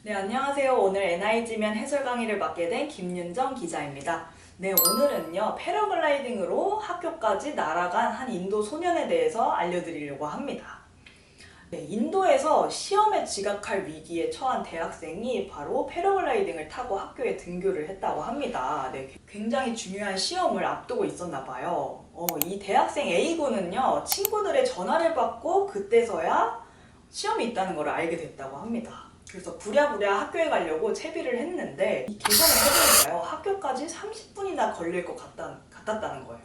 네, 안녕하세요. 오늘 NIG면 해설 강의를 맡게 된 김윤정 기자입니다. 네, 오늘은요, 패러글라이딩으로 학교까지 날아간 한 인도 소년에 대해서 알려드리려고 합니다. 네, 인도에서 시험에 지각할 위기에 처한 대학생이 바로 패러글라이딩을 타고 학교에 등교를 했다고 합니다. 네, 굉장히 중요한 시험을 앞두고 있었나 봐요. 이 대학생 A군은요, 친구들의 전화를 받고 그때서야 시험이 있다는 걸 알게 됐다고 합니다. 그래서 부랴부랴 학교에 가려고 채비를 했는데 이 계산을 해보니까요, 학교까지 30분이나 걸릴 것 같았다는 거예요.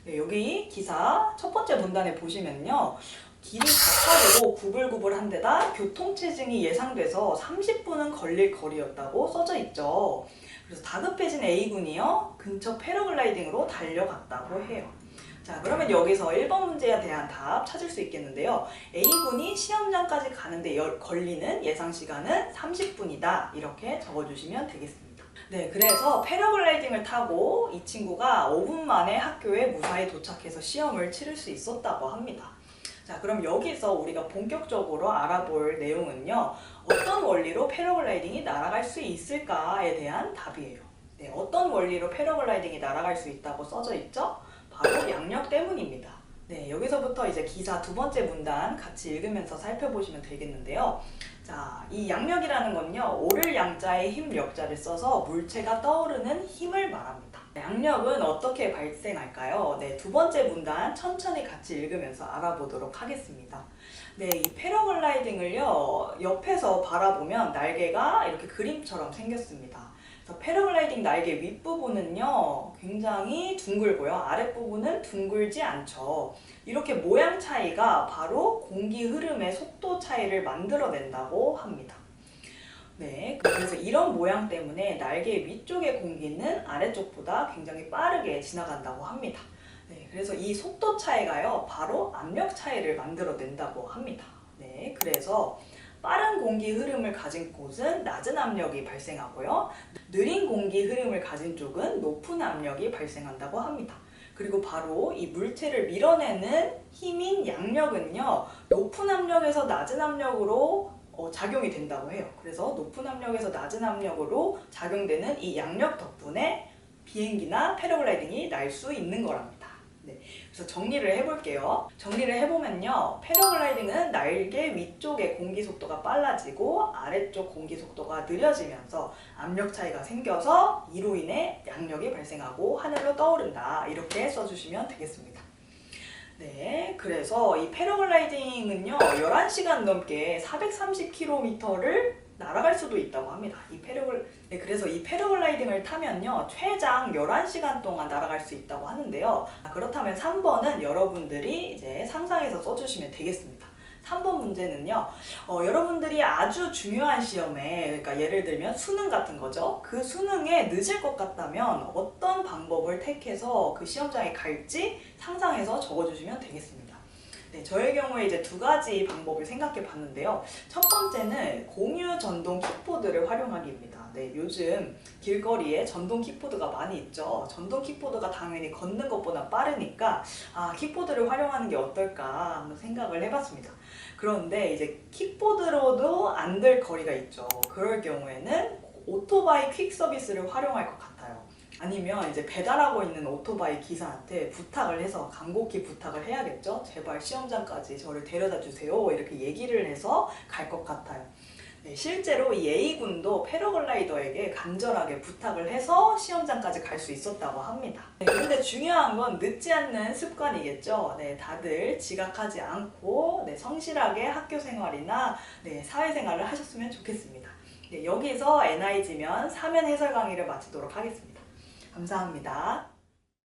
네, 여기 기사 첫 번째 문단에 보시면요, 길이 가파르고 구불구불한 데다 교통체증이 예상돼서 30분은 걸릴 거리였다고 써져 있죠. 그래서 다급해진 A군이요, 근처 패러글라이딩으로 달려갔다고 해요. 자, 그러면 여기서 1번 문제에 대한 답 찾을 수 있겠는데요. A군이 시험장까지 가는데 걸리는 예상 시간은 30분이다. 이렇게 적어주시면 되겠습니다. 네, 그래서 패러글라이딩을 타고 이 친구가 5분 만에 학교에 무사히 도착해서 시험을 치를 수 있었다고 합니다. 자, 그럼 여기서 우리가 본격적으로 알아볼 내용은요, 어떤 원리로 패러글라이딩이 날아갈 수 있을까에 대한 답이에요. 네, 어떤 원리로 패러글라이딩이 날아갈 수 있다고 써져 있죠? 바로 양력 때문입니다. 네, 여기서부터 이제 기사 두 번째 문단 같이 읽으면서 살펴보시면 되겠는데요. 자, 이 양력이라는 건요, 오를 양자에 힘 역자를 써서 물체가 떠오르는 힘을 말합니다. 양력은 어떻게 발생할까요? 네, 두 번째 문단 천천히 같이 읽으면서 알아보도록 하겠습니다. 네, 이 패러글라이딩을요, 옆에서 바라보면 날개가 이렇게 그림처럼 생겼습니다. 그래서 패러글라이딩 날개 윗부분은요, 굉장히 둥글고요, 아랫부분은 둥글지 않죠. 이렇게 모양 차이가 바로 공기 흐름의 속도 차이를 만들어낸다고 합니다. 네, 그래서 이런 모양 때문에 날개 위쪽의 공기는 아래쪽보다 굉장히 빠르게 지나간다고 합니다. 네, 그래서 이 속도 차이가요, 바로 압력 차이를 만들어낸다고 합니다. 네, 그래서 빠른 공기 흐름을 가진 곳은 낮은 압력이 발생하고요, 느린 공기 흐름을 가진 쪽은 높은 압력이 발생한다고 합니다. 그리고 바로 이 물체를 밀어내는 힘인 양력은요, 높은 압력에서 낮은 압력으로 작용이 된다고 해요. 그래서 높은 압력에서 낮은 압력으로 작용되는 이 양력 덕분에 비행기나 패러글라이딩이 날 수 있는 거랍니다. 네, 그래서 정리를 해볼게요. 정리를 해보면요, 패러글라이딩은 날개 위쪽의 공기 속도가 빨라지고 아래쪽 공기 속도가 느려지면서 압력 차이가 생겨서 이로 인해 양력이 발생하고 하늘로 떠오른다. 이렇게 써주시면 되겠습니다. 네, 그래서 이 패러글라이딩은요, 11시간 넘게 430km를 날아갈 수도 있다고 합니다. 네, 그래서 이 패러글라이딩을 타면요, 최장 11시간 동안 날아갈 수 있다고 하는데요. 그렇다면 3번은 여러분들이 이제 상상해서 써주시면 되겠습니다. 3번 문제는요, 여러분들이 아주 중요한 시험에, 그러니까 예를 들면 수능 같은 거죠. 그 수능에 늦을 것 같다면 어떤 방법을 택해서 그 시험장에 갈지 상상해서 적어주시면 되겠습니다. 네, 저의 경우에 이제 두 가지 방법을 생각해 봤는데요. 첫 번째는 공유 전동 킥보드를 활용하기입니다. 네, 요즘 길거리에 전동 킥보드가 많이 있죠. 전동 킥보드가 당연히 걷는 것보다 빠르니까 킥보드를 활용하는 게 어떨까 한번 생각을 해봤습니다. 그런데 이제 킥보드로도 안 될 거리가 있죠. 그럴 경우에는 오토바이 퀵 서비스를 활용할 것 같아요. 아니면 이제 배달하고 있는 오토바이 기사한테 부탁을 해서 간곡히 부탁을 해야겠죠. 제발 시험장까지 저를 데려다 주세요. 이렇게 얘기를 해서 갈 것 같아요. 네, 실제로 이 A군도 패러글라이더에게 간절하게 부탁을 해서 시험장까지 갈 수 있었다고 합니다. 네, 그런데 중요한 건 늦지 않는 습관이겠죠. 네, 다들 지각하지 않고 성실하게 학교 생활이나 사회생활을 하셨으면 좋겠습니다. 네, 여기서 NIG면 사면 해설 강의를 마치도록 하겠습니다. 감사합니다.